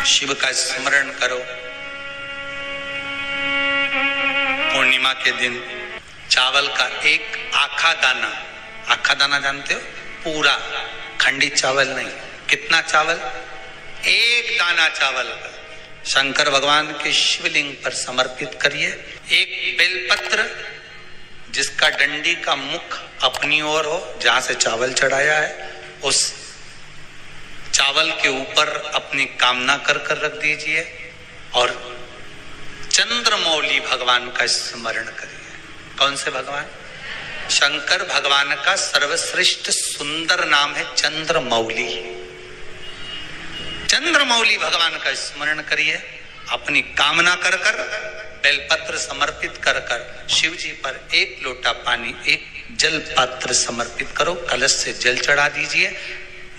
शिव का स्मरण करो। पूर्णिमा के दिन चावल का एक आखा दाना जानते हो, पूरा खंडित चावल नहीं, कितना चावल, एक दाना चावल का शंकर भगवान के शिवलिंग पर समर्पित करिए। एक बेलपत्र जिसका डंडी का मुख अपनी ओर हो, जहां से चावल चढ़ाया है, उस चावल के ऊपर अपनी कामना कर रख दीजिए और चंद्रमौली भगवान का स्मरण करिए। कौन से भगवान? शंकर भगवान का सर्वश्रेष्ठ सुंदर नाम है चंद्रमौली। चंद्रमौली भगवान का स्मरण करिए। अपनी कामना कर बेलपत्र समर्पित कर शिव जी पर एक लोटा पानी, एक जल पात्र समर्पित करो, कलश से जल चढ़ा दीजिए,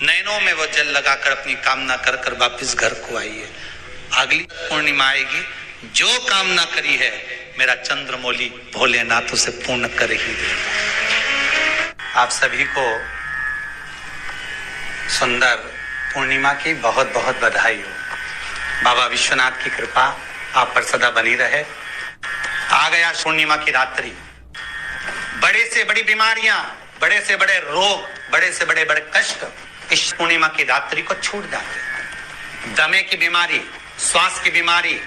नैनों में वो जल लगाकर अपनी कामना कर वापिस घर को आइए। अगली पूर्णिमा आएगी, जो कामना करी है मेरा चंद्रमौली भोलेनाथ उसे पूर्ण कर ही देगा। आप सभी को सुंदर पूर्णिमा की बहुत बहुत बधाई हो। बाबा विश्वनाथ की कृपा आप पर सदा बनी रहे। आ गया पूर्णिमा की रात्रि। बड़े से बड़ी बीमारियां, बड़े से बड़े रोग, बड़े से बड़े कष्ट इस पूर्णिमा की रात्रि को छूट जाते हैं। दमे की बीमारी, श्वास की बीमारी,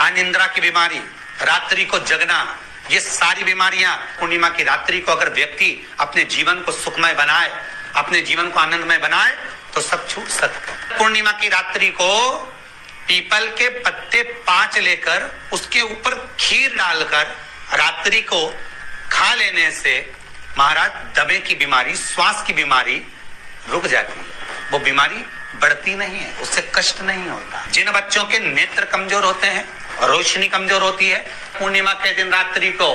अनिद्रा की बीमारी, रात्रि को जगना, ये सारी बीमारियां पूर्णिमा की रात्रि को अगर व्यक्ति अपने जीवन को सुखमय बनाए, अपने जीवन को आनंदमय बनाए तो सब छूट सकते हैं। पूर्णिमा की रात्रि को पीपल के पत्ते 5 लेकर उसके ऊपर खीर डालकर रात्रि को खा लेने से महाराज दमे की बीमारी, श्वास की बीमारी रुक जाती है। वो बीमारी बढ़ती नहीं है, उससे कष्ट नहीं होता। जिन बच्चों के नेत्र कमजोर होते हैं, रोशनी कमजोर होती है, पूर्णिमा के दिन रात्रि को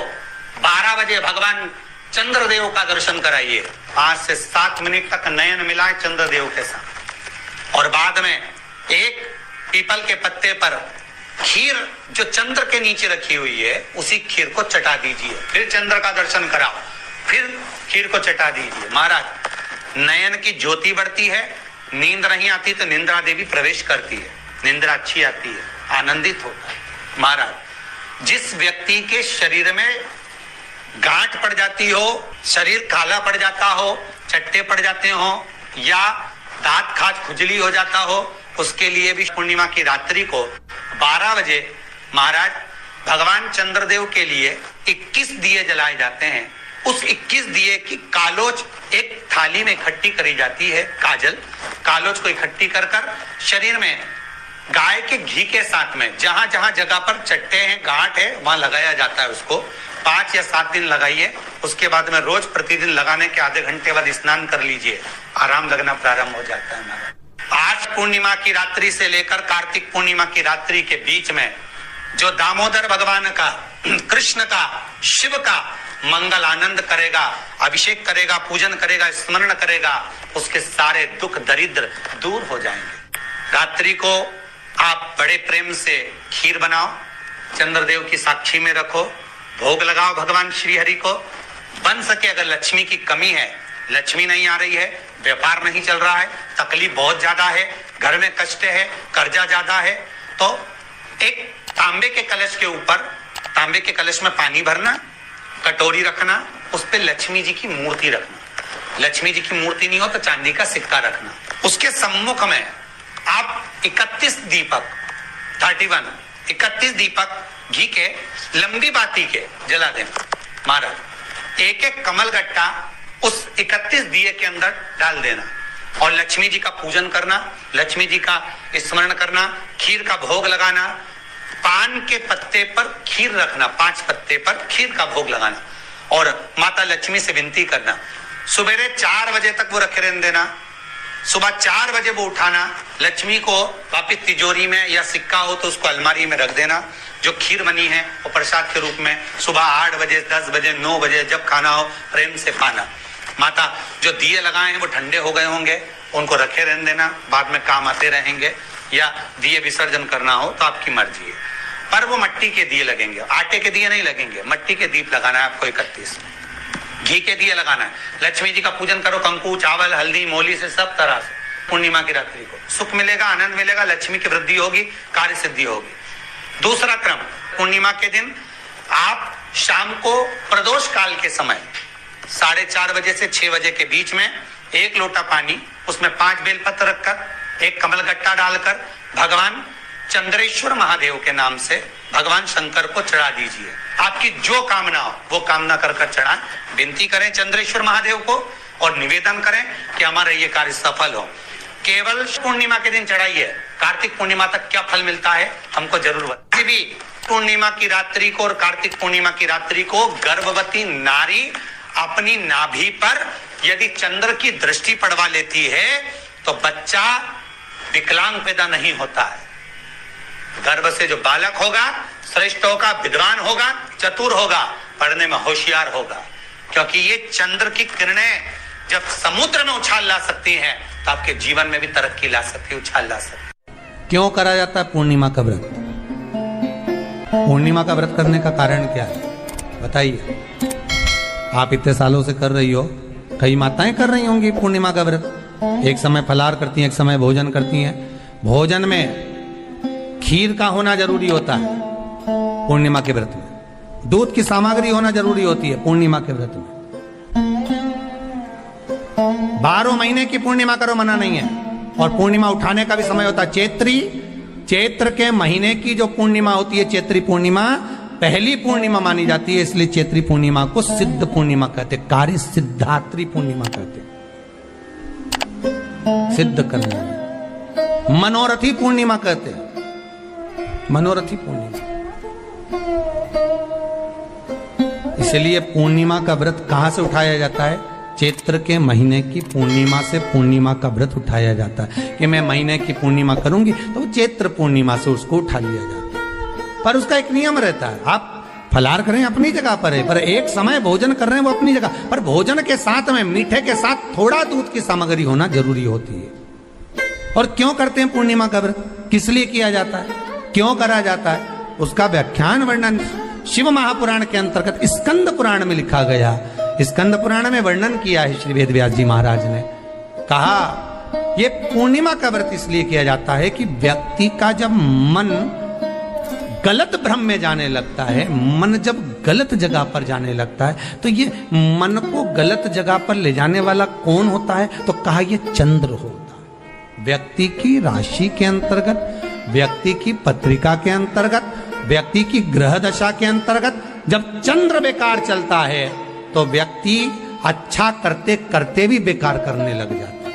12 बजे भगवान चंद्रदेव का दर्शन कराइए। 5 से 7 मिनट तक नयन मिलाए चंद्रदेव के साथ और बाद में एक पीपल के पत्ते पर खीर जो चंद्र के नीचे रखी हुई है उसी खीर को चटा दीजिए। फिर चंद्र का दर्शन कराओ, फिर खीर को चटा दीजिए। महाराज नयन की ज्योति बढ़ती है, नींद नहीं आती तो निंद्रा देवी प्रवेश करती है, निंद्रा अच्छी आती है, आनंदित होता है। महाराज जिस व्यक्ति के शरीर में गांठ पड़ जाती हो, शरीर काला पड़ जाता हो, चट्टे पड़ जाते हो या दांत खाज खुजली हो जाता हो, उसके लिए भी पूर्णिमा की रात्रि को 12 बजे महाराज भगवान चंद्रदेव के लिए 21 दिए जलाए जाते हैं। उस 21 दिए की कालोज एक थाली में इकट्ठी करी जाती है। कालोज को इकट्ठी कर शरीर में गाय के घी के साथ में जहां जहां जगह पर चट्टे हैं, गांठ है, वहां लगाया जाता है। उसको 5 या 7 दिन लगाइए। उसके बाद में रोज प्रतिदिन लगाने के आधे घंटे बाद स्नान कर लीजिए, आराम लगना प्रारंभ हो जाता है। आज पूर्णिमा की रात्रि से लेकर कार्तिक पूर्णिमा की रात्रि के बीच में जो दामोदर भगवान का, कृष्ण का, शिव का मंगल आनंद करेगा, अभिषेक करेगा, पूजन करेगा, स्मरण करेगा, उसके सारे दुख दरिद्र दूर हो जाएंगे। रात्रि को आप बड़े प्रेम से खीर बनाओ, चंद्रदेव की साक्षी में रखो, भोग लगाओ भगवान श्री हरि को। बन सके अगर लक्ष्मी की कमी है, लक्ष्मी नहीं आ रही है, व्यापार नहीं चल रहा है, तकलीफ बहुत ज्यादा है, घर में कष्ट है, कर्जा ज्यादा है, तो एक तांबे के कलश के ऊपर, तांबे के कलश में पानी भरना, कटोरी रखना, उस पे लक्ष्मी जी की मूर्ति रखना। लक्ष्मी जी की मूर्ति नहीं हो तो चांदी का सिक्का रखना। उसके सम्मुख में आप 31 दीपक घी के लंबी बाती के जला देना। महाराज एक एक कमल गट्टा उस 31 दिए के अंदर डाल देना और लक्ष्मी जी का पूजन करना, लक्ष्मी जी का स्मरण करना, खीर का भोग लगाना, पान के पत्ते पर खीर रखना, 5 पत्ते पर खीर का भोग लगाना और माता लक्ष्मी से विनती करना। सुबेरे 4 बजे तक वो रखे रहने देना, सुबह 4 बजे वो उठाना, लक्ष्मी को वापिस तिजोरी में या सिक्का हो तो उसको अलमारी में रख देना। जो खीर बनी है वो प्रसाद के रूप में सुबह 8 बजे, 10 बजे, 9 बजे जब खाना हो प्रेम से पाना। माता जो दिए लगाए हैं वो ठंडे हो गए होंगे, उनको रखे रहने देना, बाद में काम आते रहेंगे, या दिए विसर्जन करना हो तो आपकी मर्जी है। पर वो मिट्टी के दिए लगेंगे, आटे के दिए नहीं लगेंगे, मिट्टी के दीप लगाना है आपको। 31 घी के दिए लगाना है। लक्ष्मी जी का पूजन करो, कंकु, चावल, हल्दी, मोली से सब तरह से। पूर्णिमा की रात्रि को सुख मिलेगा, आनंद मिलेगा, लक्ष्मी की वृद्धि होगी, कार्य सिद्धि होगी। दूसरा क्रम, पूर्णिमा के दिन आप शाम को प्रदोष काल के समय 4:30 बजे से 6 बजे के बीच में 1 लोटा पानी, उसमें 5 बेलपत्र रखकर, 1 कमलगट्टा डालकर भगवान चंद्रेश्वर महादेव के नाम से भगवान शंकर को चढ़ा दीजिए। आपकी जो कामना हो वो कामना कर चढ़ाएं, विनती करें चंद्रेश्वर महादेव को और निवेदन करें कि हमारा ये कार्य सफल हो। केवल पूर्णिमा के दिन चढ़ाइए, कार्तिक पूर्णिमा तक क्या फल मिलता है हमको जरूर बताइए। भी पूर्णिमा की रात्रि को और कार्तिक पूर्णिमा की रात्रि को गर्भवती नारी अपनी नाभि पर यदि चंद्र की दृष्टि पड़वा लेती है तो बच्चा विकलांग पैदा नहीं होता है। गर्भ से जो बालक होगा श्रेष्ठ होगा, विद्वान होगा, चतुर होगा, पढ़ने में होशियार होगा, क्योंकि ये चंद्र की किरणें जब समुद्र में उछाल ला सकती हैं तो आपके जीवन में भी तरक्की ला सकती है, उछाल ला सकती है। क्यों करा जाता है पूर्णिमा का व्रत? पूर्णिमा का व्रत करने का कारण क्या है बताइए? आप इतने सालों से कर रही हो, कई माताएं कर रही होंगी पूर्णिमा का व्रत। एक समय फलाहार करती हैं, एक समय भोजन करती हैं। भोजन में खीर का होना जरूरी होता है पूर्णिमा के व्रत में। दूध की सामग्री होना जरूरी होती है पूर्णिमा के व्रत में। 12 महीने की पूर्णिमा करो, मना नहीं है। और पूर्णिमा उठाने का भी समय होता है चैत्री। चैत्र के महीने की जो पूर्णिमा होती है, चैत्री पूर्णिमा पहली पूर्णिमा मानी जाती है, इसलिए चैत्री पूर्णिमा को सिद्ध पूर्णिमा कहते, कार्य सिद्धात्री पूर्णिमा कहते, सिद्ध करने। मनोरथी पूर्णिमा कहते, मनोरथी पूर्णिमा। इसलिए पूर्णिमा का व्रत कहां से उठाया जाता है? चैत्र के महीने की पूर्णिमा से पूर्णिमा का व्रत उठाया जाता है कि मैं महीने की पूर्णिमा करूंगी तो वो चैत्र पूर्णिमा से उसको उठा लिया जाता है। पर उसका एक नियम रहता है, आप फलाहार करें अपनी जगह पर है, पर एक समय भोजन कर रहे हैं वो अपनी जगह पर, भोजन के साथ में मीठे के साथ थोड़ा दूध की सामग्री होना जरूरी होती है। और क्यों करते हैं पूर्णिमा का व्रत? किस लिए किया जाता है, क्यों करा जाता है? उसका व्याख्यान वर्णन शिव महापुराण के अंतर्गत स्कंद पुराण में लिखा गया। स्कंद पुराण में वर्णन किया है श्री वेदव्यास जी महाराज ने। कहा ये पूर्णिमा का व्रत इसलिए किया जाता है कि व्यक्ति का जब मन गलत भ्रम में जाने लगता है, मन जब गलत जगह पर जाने लगता है, तो ये मन को गलत जगह पर ले जाने वाला कौन होता है? तो कहा ये चंद्र होता है। व्यक्ति की राशि के अंतर्गत, व्यक्ति की पत्रिका के अंतर्गत, व्यक्ति की ग्रह दशा के अंतर्गत जब चंद्र बेकार चलता है तो व्यक्ति अच्छा करते करते भी बेकार करने लग जाता है।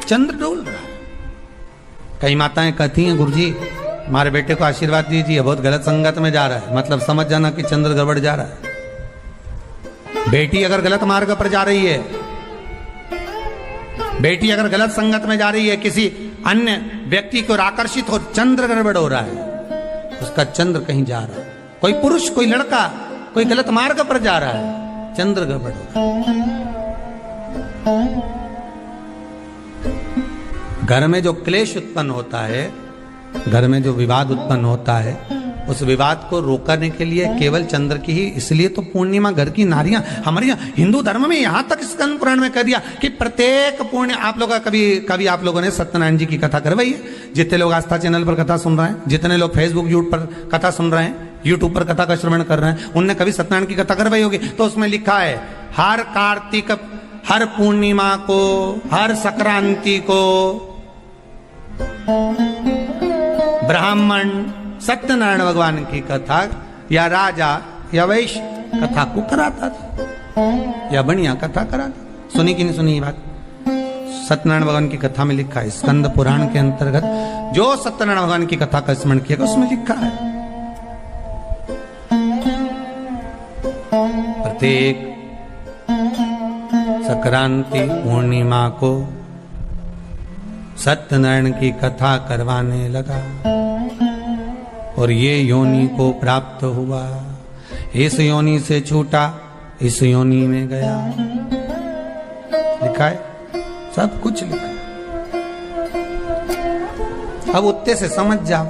चंद्र डोल रहा है। कई माताएं कहती हैं गुरुजी हमारे बेटे को आशीर्वाद दीजिए, बहुत गलत संगत में जा रहा है, मतलब समझ जाना कि चंद्र गड़बड़ जा रहा है। बेटी अगर गलत मार्ग पर जा रही है, बेटी अगर गलत संगत में जा रही है, किसी अन्य व्यक्ति की ओर आकर्षित हो, चंद्र गड़बड़ हो रहा है, उसका चंद्र कहीं जा रहा है। कोई पुरुष, कोई लड़का, कोई गलत मार्ग पर जा रहा है, चंद्र गड़बड़ हो रहा है। घर में जो क्लेश उत्पन्न होता है, घर में जो विवाद उत्पन्न होता है, उस विवाद को रोकने के लिए केवल चंद्र की ही, इसलिए तो पूर्णिमा घर की नारियां हमारे यहाँ हिंदू धर्म में यहाँ तक स्कंद पुराण में कह दिया कि प्रत्येक पूर्ण, आप लोग कभी आप लोगों ने सत्यनारायण जी की कथा करवाई है? जितने लोग आस्था चैनल पर कथा सुन रहे हैं, जितने लोग फेसबुक यूट्यूब पर कथा सुन रहे हैं, यूट्यूब पर कथा का श्रवण कर रहे हैं, उनने कभी सत्यनारायण की कथा करवाई होगी। तो उसमें लिखा है हर कार्तिक, हर पूर्णिमा को, हर संक्रांति को ब्राह्मण सत्यनारायण भगवान की कथा या राजा या वैश्य कथा को कराता था या बढ़िया कथा कराता। सुनी कि नहीं सुनी ये बात? सत्यनारायण भगवान की कथा में लिखा है, स्कंद पुराण के अंतर्गत जो सत्यनारायण भगवान की कथा का स्मरण किया उसमें लिखा है प्रत्येक संक्रांति पूर्णिमा को सत्यनारायण की कथा करवाने लगा और ये योनि को प्राप्त हुआ, इस योनि से छूटा, इस योनि में गया। लिखा है, सब कुछ लिखा है। अब उत्ते से समझ जाओ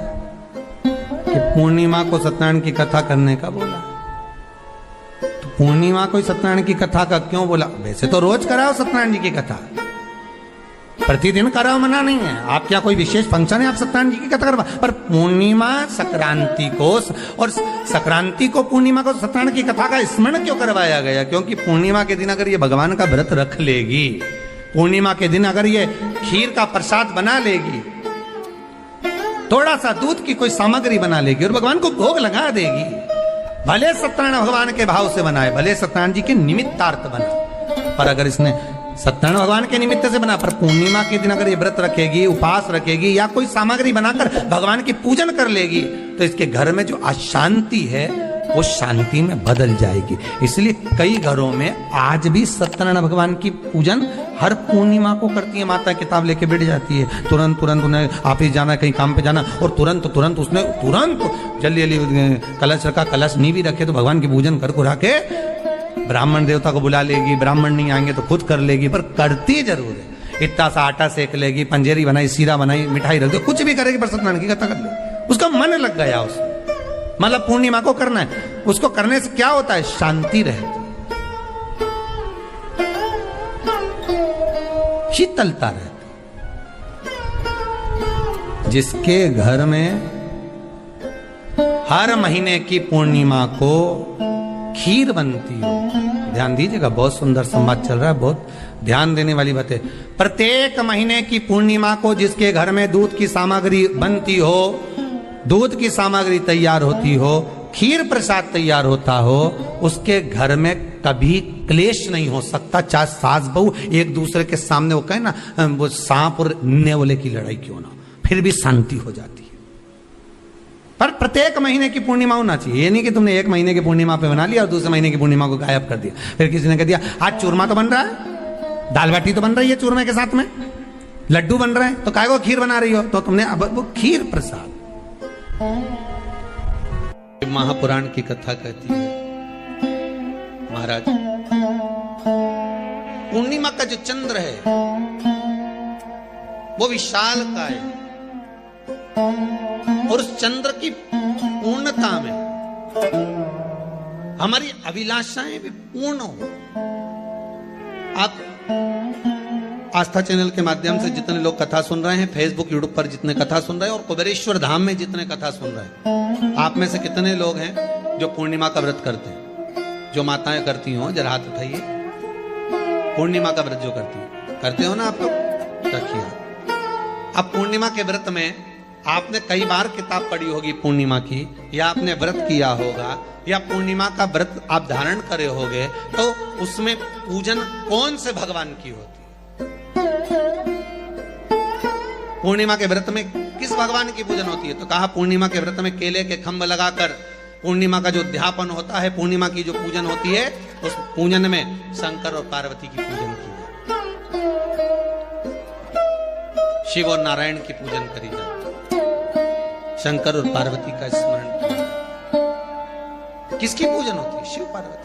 कि पूर्णिमा को सत्यनारायण की कथा करने का बोला, तो पूर्णिमा को सत्यनारायण की कथा का क्यों बोला? वैसे तो रोज कराओ सत्यनारायण जी की कथा, प्रतिदिन कराओ, मना नहीं है। आप क्या कोई विशेष फंक्शन है आप सत्यनारायण जी की कथा करवा, पर पूर्णिमा संक्रांति को और संक्रांति को पूर्णिमा को सत्यनारायण की कथा का स्मरण क्यों करवाया गया? क्योंकि पूर्णिमा के दिन अगर ये भगवान का व्रत रख लेगी, पूर्णिमा के दिन अगर ये खीर का प्रसाद बना लेगी, थोड़ा सा दूध की कोई सामग्री बना लेगी और भगवान को भोग लगा देगी, भले सत्यनारायण भगवान के भाव से बनाए, भले सत्यनारायण जी के निमित्तार्थ बना, पर अगर इसने सत्यनारायण भगवान के निमित्त से बना, पर पूर्णिमा के दिन अगर ये व्रत रखेगी, उपवास रखेगी या कोई सामग्री बनाकर भगवान की पूजन कर लेगी, तो इसके घर में जो अशांति है वो शांति में बदल जाएगी। इसलिए कई घरों में आज भी सत्यनारायण भगवान की पूजन हर पूर्णिमा को करती है। माता किताब लेके बैठ जाती है, तुरंत तुरंत उन्हें ऑफिस जाना, कहीं काम पे जाना, और तुरंत तुरंत उसने जल्दी जल्दी कलश रखा, कलश नहीं भी रखे तो भगवान की पूजन कर कुरा के ब्राह्मण देवता को बुला लेगी, ब्राह्मण नहीं आएंगे तो खुद कर लेगी, पर करती जरूर है। इतना सा आटा सेक लेगी, पंजेरी बनाई, सीरा बनाई, मिठाई रख दो, कुछ भी करेगी पर सत्यनारायण की कथा कर ले, उसका मन लग गया उसमें। मतलब पूर्णिमा को करना है, उसको करने से क्या होता है? शांति रहती, शीतलता रहती। जिसके घर में हर महीने की पूर्णिमा को खीर बनती हो, ध्यान दीजिएगा, बहुत सुंदर संवाद चल रहा है, बहुत ध्यान देने वाली बात है। प्रत्येक महीने की पूर्णिमा को जिसके घर में दूध की सामग्री बनती हो, दूध की सामग्री तैयार होती हो, खीर प्रसाद तैयार होता हो, उसके घर में कभी क्लेश नहीं हो सकता। चाहे सास बहू एक दूसरे के सामने वो कहे ना, वो सांप और नेवले की लड़ाई क्यों ना, फिर भी शांति हो जाती है। पर प्रत्येक महीने की पूर्णिमा होना चाहिए। ये नहीं कि तुमने एक महीने की पूर्णिमा पे बना लिया और दूसरे महीने की पूर्णिमा को गायब कर दिया। फिर किसी ने कह दिया आज चूरमा तो बन रहा है, दाल बाटी तो बन रही है चूरमे के साथ में, लड्डू बन रहे हैं, तो काहे को खीर बना रही हो? तो तुमने अब वो खीर प्रसाद। महापुराण की कथा कहती है, महाराज पूर्णिमा का जो चंद्र है वो विशाल का है, और उस चंद्र की पूर्णता में हमारी अभिलाषाएं भी पूर्ण हो। आप आस्था चैनल के माध्यम से जितने लोग कथा सुन रहे हैं, फेसबुक यूट्यूब पर जितने कथा सुन रहे हैं, और कुबेरेश्वर धाम में जितने कथा सुन रहे हैं, आप में से कितने लोग हैं जो पूर्णिमा का व्रत करते हैं? जो माताएं करती हो जरा हाथ उठाइए। पूर्णिमा का व्रत जो करते हो ना आप लोग, रखिए। अब पूर्णिमा के व्रत में आपने कई बार किताब पढ़ी होगी पूर्णिमा की, या आपने व्रत किया होगा, या पूर्णिमा का व्रत आप धारण करे होगे, तो उसमें पूजन कौन से भगवान की होती? पूर्णिमा के व्रत में किस भगवान की पूजन होती है? तो कहा पूर्णिमा के व्रत में केले के खंभ लगाकर पूर्णिमा का जो अध्यापन होता है, पूर्णिमा की जो पूजन होती है, उस पूजन में शंकर और पार्वती की पूजन की जाती है। शिव और नारायण की पूजन करी जाती है, शंकर और पार्वती का स्मरण किया जाता है। किसकी पूजन होती है? शिव पार्वती।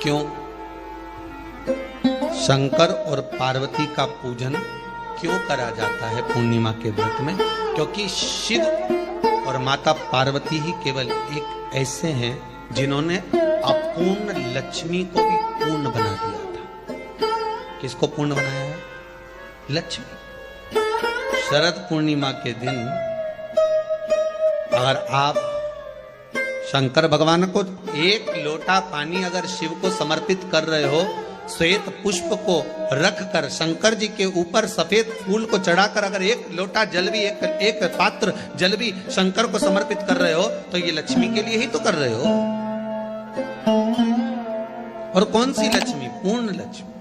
क्यों शंकर और पार्वती का पूजन क्यों करा जाता है पूर्णिमा के व्रत में? क्योंकि शिव और माता पार्वती ही केवल एक ऐसे हैं जिन्होंने अपूर्ण लक्ष्मी को भी पूर्ण बना दिया था। किसको पूर्ण बनाया है? लक्ष्मी। शरद पूर्णिमा के दिन अगर आप शंकर भगवान को एक लोटा पानी अगर शिव को समर्पित कर रहे हो, श्वेत पुष्प को रखकर शंकर जी के ऊपर सफेद फूल को चढ़ाकर अगर एक लोटा जल भी, एक पात्र जल भी शंकर को समर्पित कर रहे हो, तो ये लक्ष्मी के लिए ही तो कर रहे हो। और कौन सी लक्ष्मी? पूर्ण लक्ष्मी।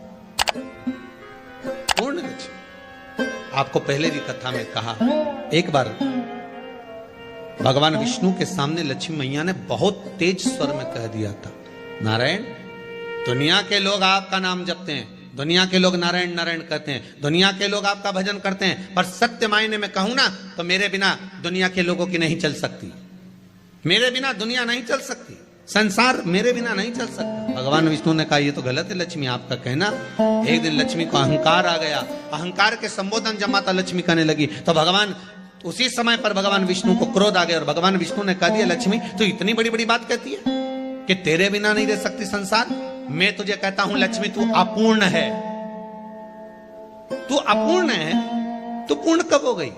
पूर्ण लक्ष्मी। आपको पहले भी कथा में कहा, एक बार भगवान विष्णु के सामने लक्ष्मी मैया ने बहुत तेज स्वर में कह दिया था, नारायण, दुनिया के लोग आपका नाम जपते हैं, दुनिया के लोग नारायण नारायण कहते हैं, दुनिया के लोग आपका भजन करते हैं, पर सत्य मायने में कहूं ना तो मेरे बिना दुनिया के लोगों की नहीं चल सकती, मेरे बिना दुनिया नहीं चल सकती। संसार मेरे बिना नहीं चल सकता। भगवान विष्णु ने कहा ये तो गलत है लक्ष्मी, आपका कहना। एक दिन लक्ष्मी को अहंकार आ गया। अहंकार के संबोधन जब माता लक्ष्मी करने लगी तो भगवान, उसी समय पर भगवान विष्णु को क्रोध आ गया और भगवान विष्णु ने कह दिया, लक्ष्मी तू इतनी बड़ी बड़ी बात कहती है कि तेरे बिना नहीं रह सकती संसार। मैं तुझे कहता हूं लक्ष्मी, तू अपूर्ण है। तू अपूर्ण है तो पूर्ण कब हो गई?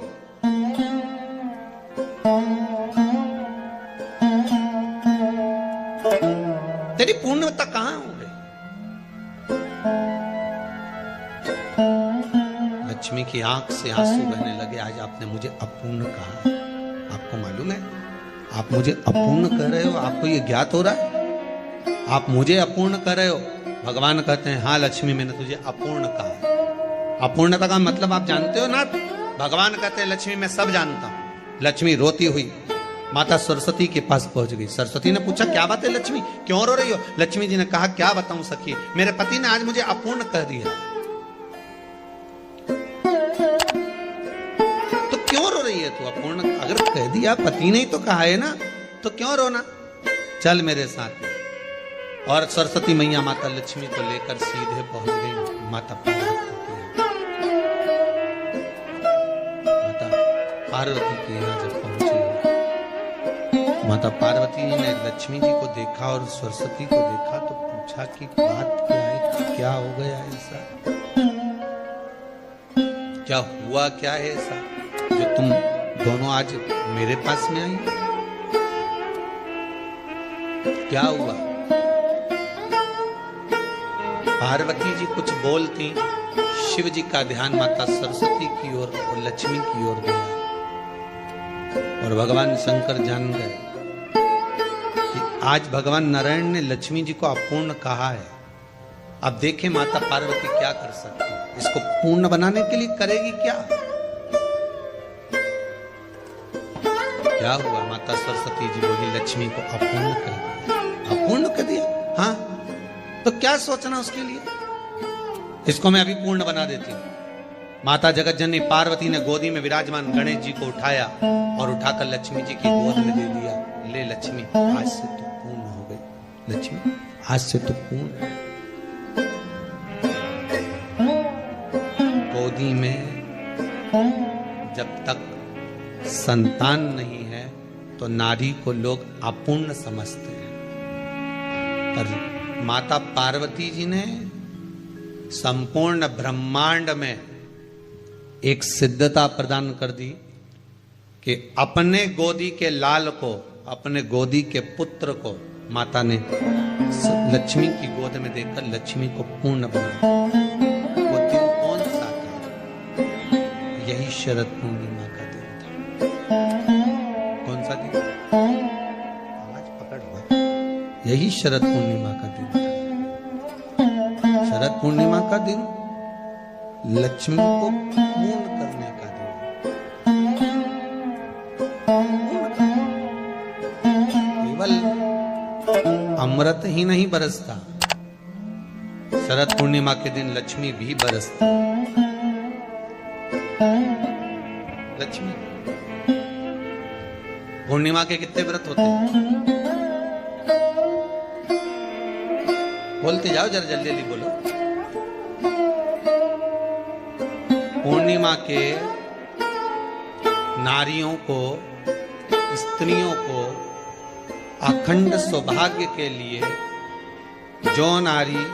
तेरी पूर्णता कहां हो गई? लक्ष्मी की आंख से आंसू बहने लगे। आज आपने मुझे अपूर्ण कहा। आपको मालूम है आप मुझे अपूर्ण कह रहे हो? आपको ये ज्ञात हो रहा है आप मुझे अपूर्ण कर रहे हो? भगवान कहते हैं हाँ लक्ष्मी, मैंने तुझे अपूर्ण कहा। अपूर्णता का मतलब आप जानते हो ना? भगवान कहते हैं लक्ष्मी मैं सब जानता हूं। लक्ष्मी रोती हुई माता सरस्वती के पास पहुंच गई। सरस्वती ने पूछा क्या बात है लक्ष्मी, क्यों रो रही हो? लक्ष्मी जी ने कहा क्या बताऊं सखी, मेरे पति ने आज मुझे अपूर्ण कह दिया। तो क्यों रो रही है तू? अपूर्ण अगर कह दिया, पति ने ही तो कहा है ना, तो क्यों रोना? चल मेरे साथ। और सरस्वती मैया माता लक्ष्मी को लेकर सीधे पहुंच गई माता पार्वती के यहाँ। माता पार्वती के यहाँ जब पहुंची, माता पार्वती ने लक्ष्मी जी को देखा और सरस्वती को देखा तो पूछा कि बात क्या है, क्या हो गया ऐसा, क्या हुआ, क्या है ऐसा जो तुम दोनों आज मेरे पास में आई? क्या हुआ? पार्वती जी कुछ बोलती, शिव जी का ध्यान माता सरस्वती की ओर और लक्ष्मी की ओर गया और भगवान शंकर जान गए कि आज भगवान नारायण ने लक्ष्मी जी को अपूर्ण कहा है। अब देखें माता पार्वती क्या कर सकती है, इसको पूर्ण बनाने के लिए करेगी क्या? क्या हुआ? माता सरस्वती जी बोली लक्ष्मी को अपूर्ण कर दिया। अपूर्ण कर दिया? हाँ, तो क्या सोचना उसके लिए? इसको मैं अभी पूर्ण बना देती हूं। माता जगत जननी पार्वती ने गोदी में विराजमान गणेश जी को उठाया और उठाकर लक्ष्मी जी की गोद में दे दिया। ले लक्ष्मी, आज से तू पूर्ण हो गई। लक्ष्मी आज से तू पूर्ण। गोदी में जब तक संतान नहीं है तो नारी को लोग अपूर्ण समझते हैं, पर माता पार्वती जी ने संपूर्ण ब्रह्मांड में एक सिद्धता प्रदान कर दी कि अपने गोदी के लाल को, अपने गोदी के पुत्र को माता ने लक्ष्मी की गोद में देकर लक्ष्मी को पूर्ण बनाया। वो दिन कौन सा था? यही शरद पूर्णिमा का दिन था। कौन सा दिन? आज पकड़ हुआ। यही शरद पूर्णिमा का दिन था। शरद पूर्णिमा का दिन लक्ष्मी को पूर्ण करने का दिन। केवल अमृत ही नहीं बरसता, शरद पूर्णिमा के दिन लक्ष्मी भी बरसती। लक्ष्मी पूर्णिमा के कितने व्रत होते हैं? बोलते जाओ, जरा जल्दी जल्दी बोलो। पूर्णिमा के नारियों को, स्त्रियों को अखंड सौभाग्य के लिए, जो नारी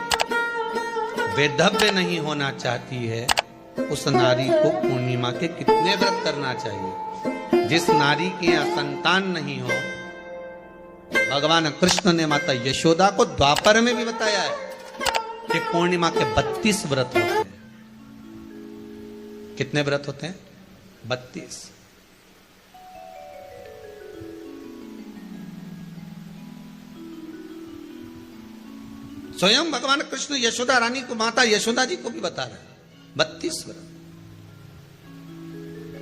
वैधव्य नहीं होना चाहती है उस नारी को पूर्णिमा के कितने व्रत करना चाहिए? जिस नारी के यहाँ संतान नहीं हो, भगवान कृष्ण ने माता यशोदा को द्वापर में भी बताया है कि पूर्णिमा के 32 व्रत होते हैं। कितने व्रत होते हैं? 32। स्वयं भगवान कृष्ण यशोदा रानी को, माता यशोदा जी को भी बता रहे हैं 32 व्रत।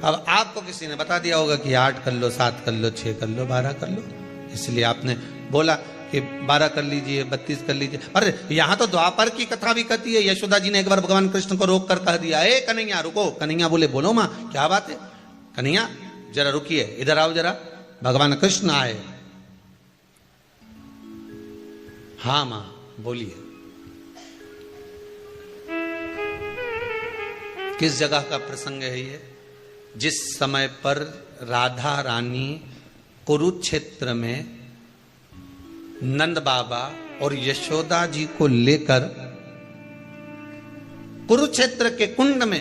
अब आपको किसी ने बता दिया होगा कि 8 कर लो, 7 कर लो, 6 कर लो, 12 कर लो, इसलिए आपने बोला कि 12 कर लीजिए, 32 कर लीजिए। अरे यहां तो द्वापर की कथा भी कहती है। यशोदा जी ने एक बार भगवान कृष्ण को रोक कर कह दिया, ए कन्हैया रुको। कन्हैया बोले बोलो मां, क्या बात है? कन्हैया जरा रुकिए, इधर आओ जरा। भगवान कृष्ण आए हाँ मां बोलिए। किस जगह का प्रसंग है ये? जिस समय पर राधा रानी कुरुक्षेत्र में नंद बाबा और यशोदा जी को लेकर कुरुक्षेत्र के कुंड में